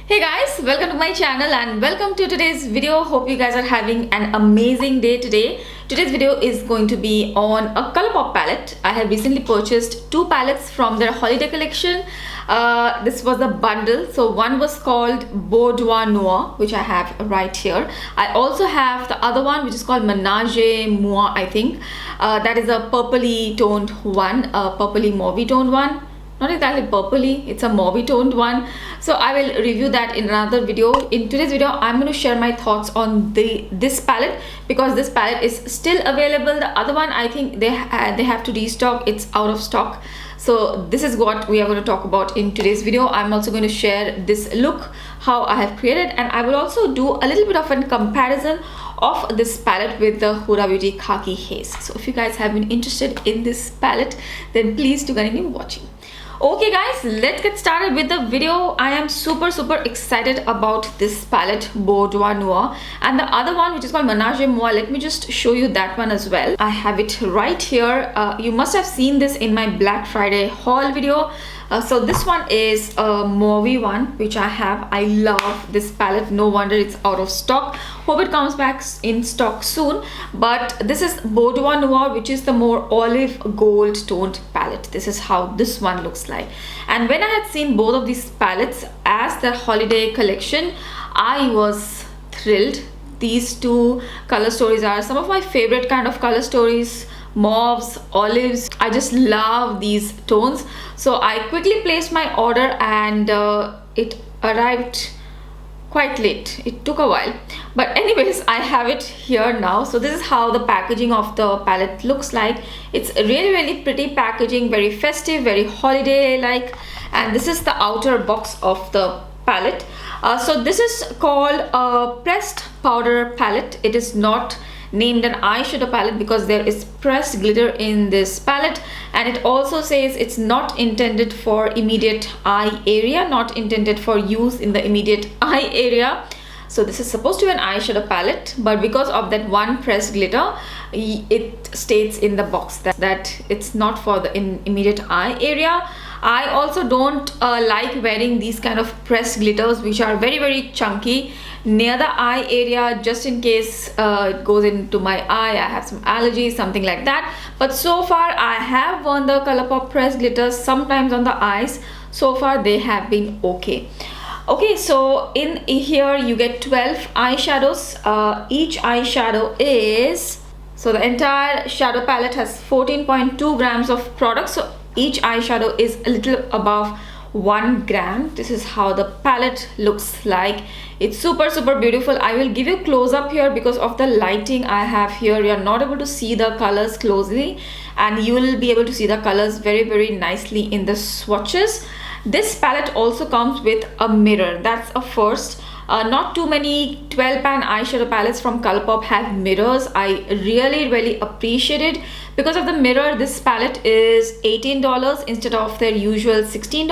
Hey guys, welcome to my channel and welcome to today's video. Hope you guys are having an amazing day today. Today's video is going to be on a Colourpop palette. I have recently purchased two palettes from their holiday collection. This was a bundle. So one was called Boudoir Noir, which I have right here. I also have the other one, which is called Menage Moi, I think. That is a purpley toned one, a purpley mauvey toned one. Not exactly purpley, it's a mauvey toned one. So I will review that in another video. In today's video I'm going to share my thoughts on this palette, because this palette is still available. The other one, I think they have to restock, it's out of stock. So this is what we are going to talk about in today's video. I'm also going to share this look, how I have created, and I will also do a little bit of a comparison of this palette with the Huda Khaki Haze. So if you guys have been interested in this palette, then please do continue watching. Okay guys, let's get started with the video. I am super excited about this palette Boudoir Noir, and the other one, which is called Menage Moi. Let me just show you that one as well. I have it right here. You must have seen this in my Black Friday haul video. So this one is a mauvey one, which I have. I love this palette. No wonder it's out of stock. Hope it comes back in stock soon. But this is Boudoir Noir, which is the more olive gold toned palette. This is how this one looks like. And when I had seen both of these palettes as the holiday collection, I was thrilled. These two color stories are some of my favorite kind of color stories. Mauves, olives, I just love these tones. So I quickly placed my order, and it arrived quite late. It took a while, but anyways, I have it here now. So this is how the packaging of the palette looks like. It's really pretty packaging, very festive, very holiday like. And this is the outer box of the palette. So this is called a pressed powder palette. It is not named an eyeshadow palette because there is pressed glitter in this palette, and it also says it's not intended for immediate eye area, not intended for use in the immediate eye area. So this is supposed to be an eyeshadow palette, but because of that one pressed glitter, it states in the box that it's not for the immediate eye area. I also don't like wearing these kind of pressed glitters, which are very chunky near the eye area, just in case it goes into my eye. I have some allergies, something like that. But so far I have worn the Colourpop pressed glitters sometimes on the eyes. So far they have been okay. Okay, so in here you get 12 eyeshadows. Each eyeshadow is, so the entire shadow palette has 14.2 grams of product. So each eyeshadow is a little above 1 gram. This is how the palette looks like. It's super beautiful. I will give you close up here because of the lighting I have here. You are not able to see the colors closely, and you will be able to see the colors very nicely in the swatches. This palette also comes with a mirror. That's a first. Not too many 12-pan eyeshadow palettes from Colourpop have mirrors. I really appreciate it. Because of the mirror, this palette is $18 instead of their usual $16.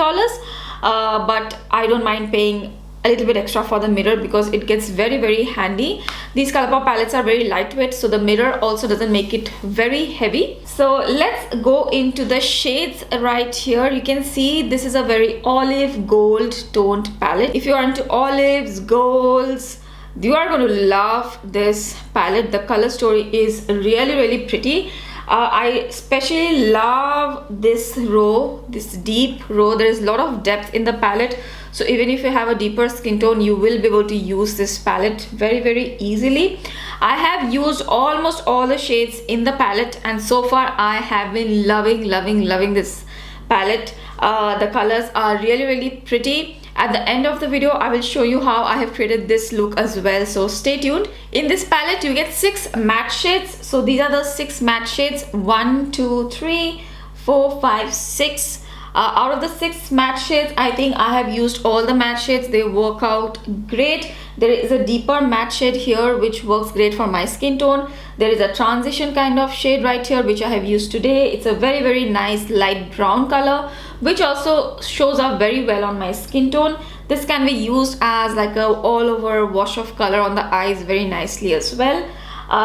But I don't mind paying a little bit extra for the mirror because it gets very handy. These Colourpop palettes are very lightweight, so the mirror also doesn't make it very heavy. So let's go into the shades right here. You can see this is a very olive gold toned palette. If you are into olives, golds, you are going to love this palette. The color story is really pretty. I especially love this row, this deep row. There is a lot of depth in the palette, so even if you have a deeper skin tone, you will be able to use this palette very easily. I have used almost all the shades in the palette, and so far I have been loving this palette. The colors are really pretty. At the end of the video, I will show you how I have created this look as well, so stay tuned. In this palette, you get 6 matte shades. So these are the 6 matte shades. 1, 2, 3, 4, 5, 6. Out of the 6 matte shades, I think I have used all the matte shades. They work out great. There is a deeper matte shade here which works great for my skin tone. There is a transition kind of shade right here which I have used today. It's a very nice light brown color which also shows up very well on my skin tone. This can be used as like a all over wash of color on the eyes very nicely as well.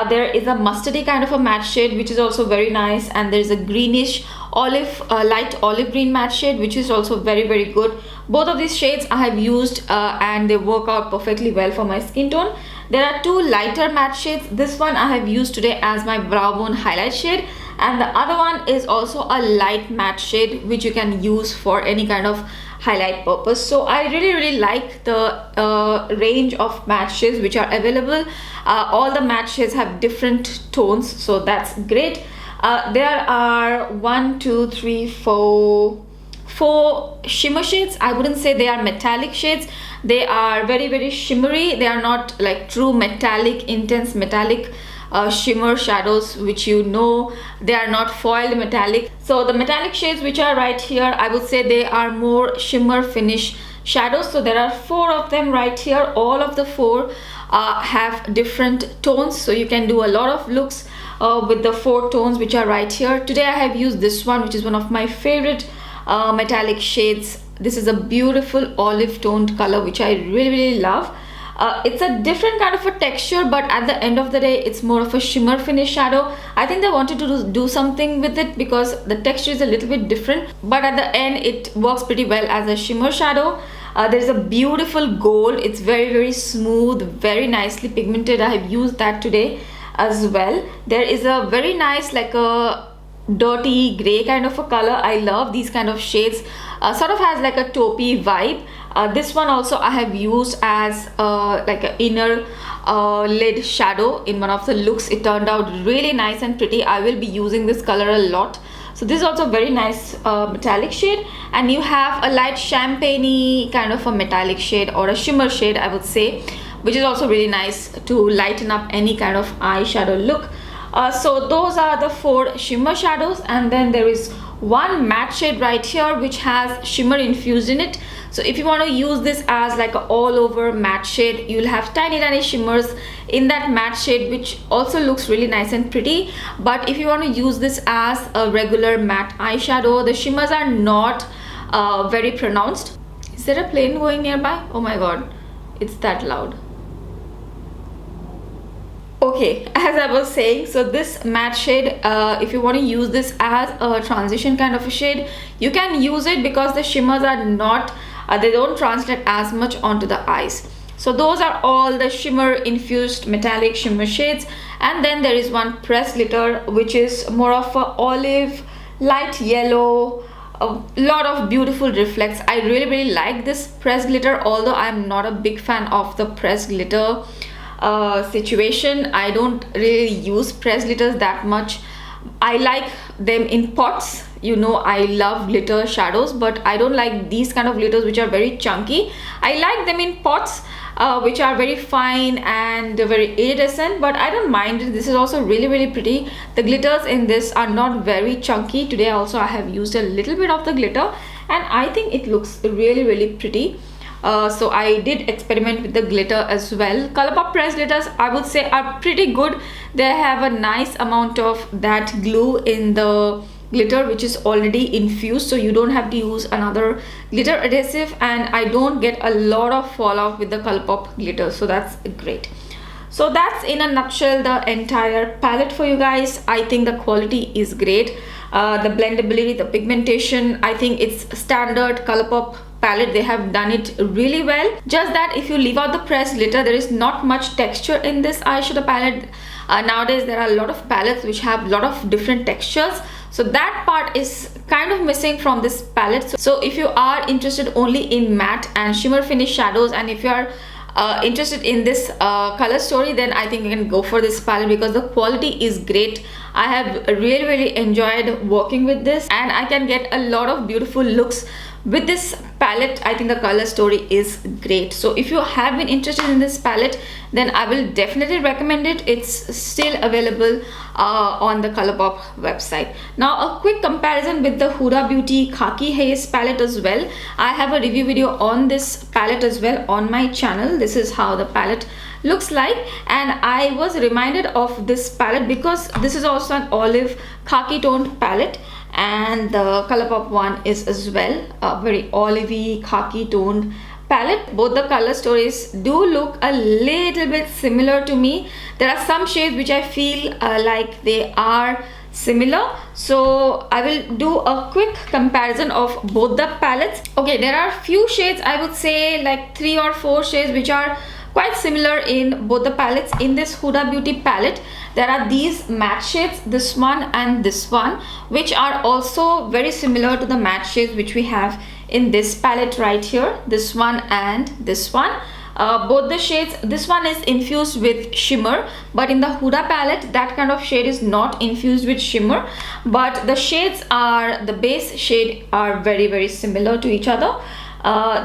There is a mustardy kind of a matte shade which is also very nice, and there is a greenish light olive green matte shade, which is also very good. Both of these shades I have used and they work out perfectly well for my skin tone. There are two lighter matte shades. This one I have used today as my brow bone highlight shade, and the other one is also a light matte shade which you can use for any kind of highlight purpose. So I really like the range of matte shades which are available. All the matte shades have different tones, so that's great. There are 1 2 3 4 shimmer shades. I wouldn't say they are metallic shades. They are very shimmery. They are not like true metallic, intense metallic shimmer shadows, which you know, they are not foiled metallic. So the metallic shades which are right here, I would say they are more shimmer finish shadows. So there are 4 of them right here. All of the 4 have different tones, so you can do a lot of looks with the 4 tones which are right here. Today I have used this one, which is one of my favorite metallic shades. This is a beautiful olive toned color which I really love. It's a different kind of a texture, but at the end of the day it's more of a shimmer finish shadow. I think they wanted to do something with it because the texture is a little bit different, but at the end it works pretty well as a shimmer shadow. There's a beautiful gold. It's very smooth, very nicely pigmented. I have used that today as well. There is a very nice, like a dirty gray kind of a color. I love these kind of shades. Sort of has like a taupey vibe. This one also I have used as like an inner lid shadow in one of the looks. It turned out really nice and pretty. I will be using this color a lot. So this is also a very nice metallic shade. And you have a light champagne-y kind of a metallic shade, or a shimmer shade I would say, which is also really nice to lighten up any kind of eyeshadow look. So those are the 4 shimmer shadows, and then there is one matte shade right here which has shimmer infused in it. So if you want to use this as like a all over matte shade, you'll have tiny shimmers in that matte shade, which also looks really nice and pretty. But if you want to use this as a regular matte eyeshadow, the shimmers are not very pronounced. Is there a plane going nearby? Oh my god, it's that loud. Okay, as I was saying, so this matte shade, if you want to use this as a transition kind of a shade, you can use it because the shimmers are not, they don't translate as much onto the eyes. So those are all the shimmer infused metallic shimmer shades. And then there is one pressed glitter, which is more of a olive, light yellow, a lot of beautiful reflects. I really like this pressed glitter, although I'm not a big fan of the pressed glitter situation. I don't really use pressed glitters that much. I like them in pots. You know, I love glitter shadows, but I don't like these kind of glitters which are very chunky. I like them in pots which are very fine and very iridescent, but I don't mind it. This is also really pretty. The glitters in this are not very chunky. Today also I have used a little bit of the glitter, and I think it looks really pretty. So I did experiment with the glitter as well. Colourpop pressed glitters, I would say, are pretty good. They have a nice amount of that glue in the glitter which is already infused, so you don't have to use another glitter adhesive, and I don't get a lot of fallout with the Colourpop glitter, so that's great. So that's in a nutshell the entire palette for you guys. I think the quality is great. The blendability, the pigmentation, I think it's standard Colourpop palette. They have done it really well. Just that if you leave out the pressed glitter, there is not much texture in this eyeshadow palette. Nowadays there are a lot of palettes which have a lot of different textures, so that part is kind of missing from this palette. So if you are interested only in matte and shimmer finish shadows, and if you are interested in this color story, then I think you can go for this palette because the quality is great. I have really enjoyed working with this, and I can get a lot of beautiful looks with this palette. I think the color story is great. So if you have been interested in this palette, then I will definitely recommend it. It's still available on the Colourpop website. Now a quick comparison with the Huda Beauty Khaki Haze palette as well. I have a review video on this palette as well on my channel. This is how the palette looks like, and I was reminded of this palette because this is also an olive khaki toned palette, and the Colourpop one is as well a very olivey khaki toned palette. Both the color stories do look a little bit similar to me. There are some shades which I feel like they are similar. So I will do a quick comparison of both the palettes. Okay, there are few shades, I would say like 3 or 4 shades which are quite similar in both the palettes. In this Huda Beauty palette, there are these matte shades, this one and this one, which are also very similar to the matte shades which we have in this palette right here, this one and this one. Both the shades, this one is infused with shimmer, but in the Huda palette that kind of shade is not infused with shimmer, but the shades are, the base shade are very similar to each other.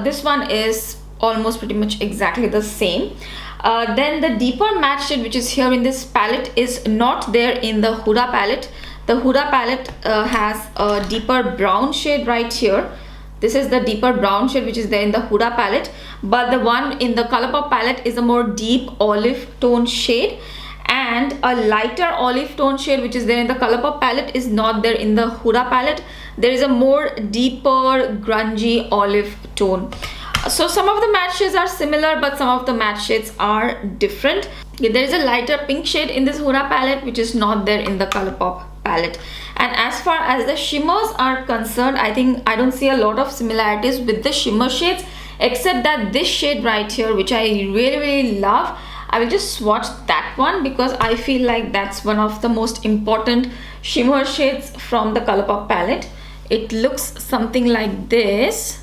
This one is almost pretty much exactly the same. Then the deeper matte shade which is here in this palette is not there in the Huda palette. The Huda palette has a deeper brown shade right here. This is the deeper brown shade which is there in the Huda palette, but the one in the Colourpop palette is a more deep olive tone shade, and a lighter olive tone shade which is there in the Colourpop palette is not there in the Huda palette. There is a more deeper grungy olive tone. So some of the matte shades are similar, but some of the matte shades are different. There is a lighter pink shade in this Huda palette which is not there in the Colourpop palette. And as far as the shimmers are concerned, I think I don't see a lot of similarities with the shimmer shades, except that this shade right here, which I really love, I will just swatch that one because I feel like that's one of the most important shimmer shades from the Colourpop palette. It looks something like this.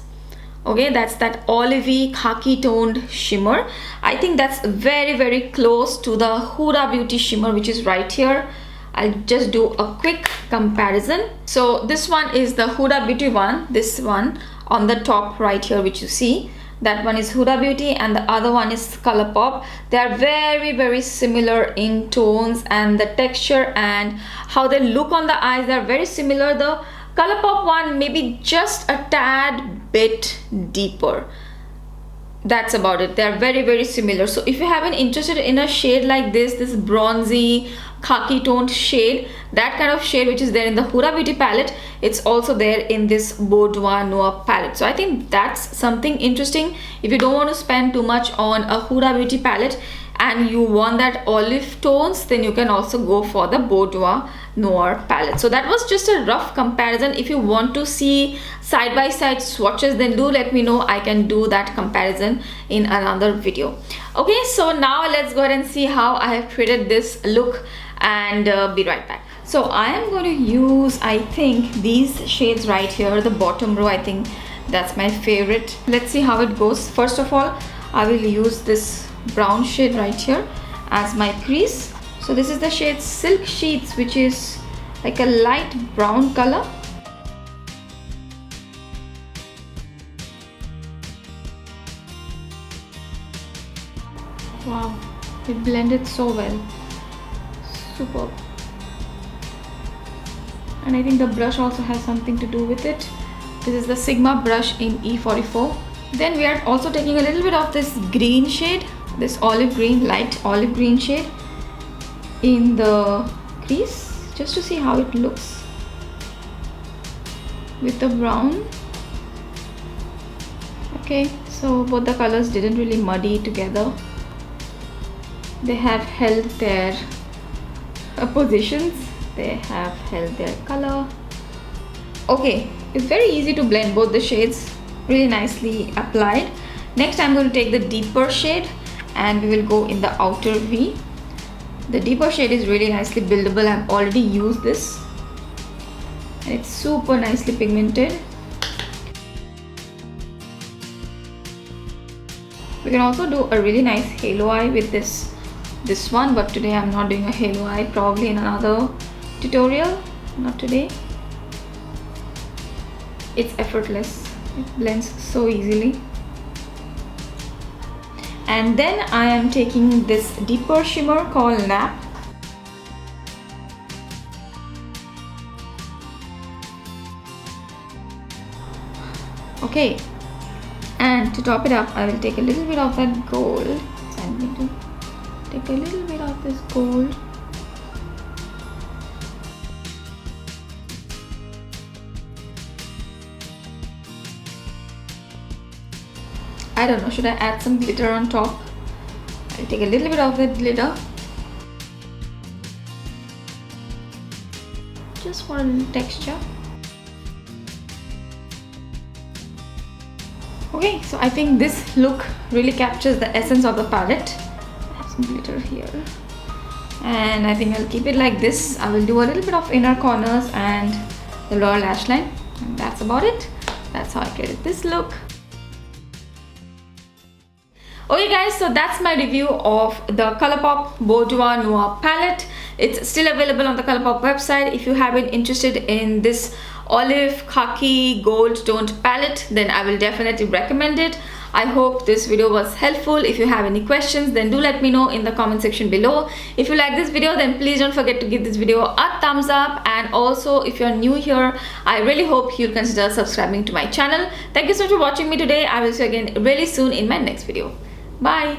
Okay, that's that olivey khaki toned shimmer. I think that's very close to the Huda Beauty shimmer which is right here. I'll just do a quick comparison. So this one is the Huda Beauty one, this one on the top right here which you see, that one is Huda Beauty and the other one is Colourpop. They are very similar in tones and the texture and how they look on the eyes. They are very similar. The Colourpop one maybe just a tad bit deeper. That's about it. They are very similar. So if you have been interested in a shade like this bronzy khaki toned shade, that kind of shade which is there in the Huda Beauty palette, it's also there in this Boudoir Noir palette. So I think that's something interesting. If you don't want to spend too much on a Huda Beauty palette and you want that olive tones, then you can also go for the Boudoir Noir palette. So that was just a rough comparison. If you want to see side by side swatches, then do let me know. I can do that comparison in another video. Okay, so now let's go ahead and see how I have created this look and be right back. So I am going to use, I think, these shades right here, the bottom row. I think that's my favorite. Let's see how it goes. First of all, I will use this brown shade right here as my crease. So this is the shade Silk Sheets, which is like a light brown color. Wow, it blended so well. Superb. And I think the brush also has something to do with it. This is the Sigma brush in E44. Then we are also taking a little bit of this green shade, this olive green, light olive green shade in the crease, just to see how it looks with the brown. Okay, so both the colors didn't really muddy together. They have held their positions, they have held their color. Okay, it's very easy to blend both the shades, really nicely applied. Next I'm going to take the deeper shade and we will go in the outer V. The deeper shade is really nicely buildable. I've already used this and it's super nicely pigmented. We can also do a really nice halo eye with this one, but today I'm not doing a halo eye, probably in another tutorial, not today. It's effortless, it blends so easily. And then I am taking this deeper shimmer called Nap. Okay, and to top it up, I will take a little bit of that gold. So I'm going to take a little bit of this gold. I don't know, should I add some glitter on top? I'll take a little bit of that glitter. just for a little texture. Okay, so I think this look really captures the essence of the palette. I have some glitter here. And I think I'll keep it like this. I will do a little bit of inner corners and the lower lash line. And that's about it. That's how I created this look. Okay guys, so that's my review of the Colourpop Boudoir Noir Palette. It's still available on the Colourpop website. If you have been interested in this olive khaki gold toned palette, then I will definitely recommend it. I hope this video was helpful. If you have any questions, then do let me know in the comment section below. If you like this video, then please don't forget to give this video a thumbs up. And also, if you're new here, I really hope you'll consider subscribing to my channel. Thank you so much for watching me today. I will see you again really soon in my next video. Bye.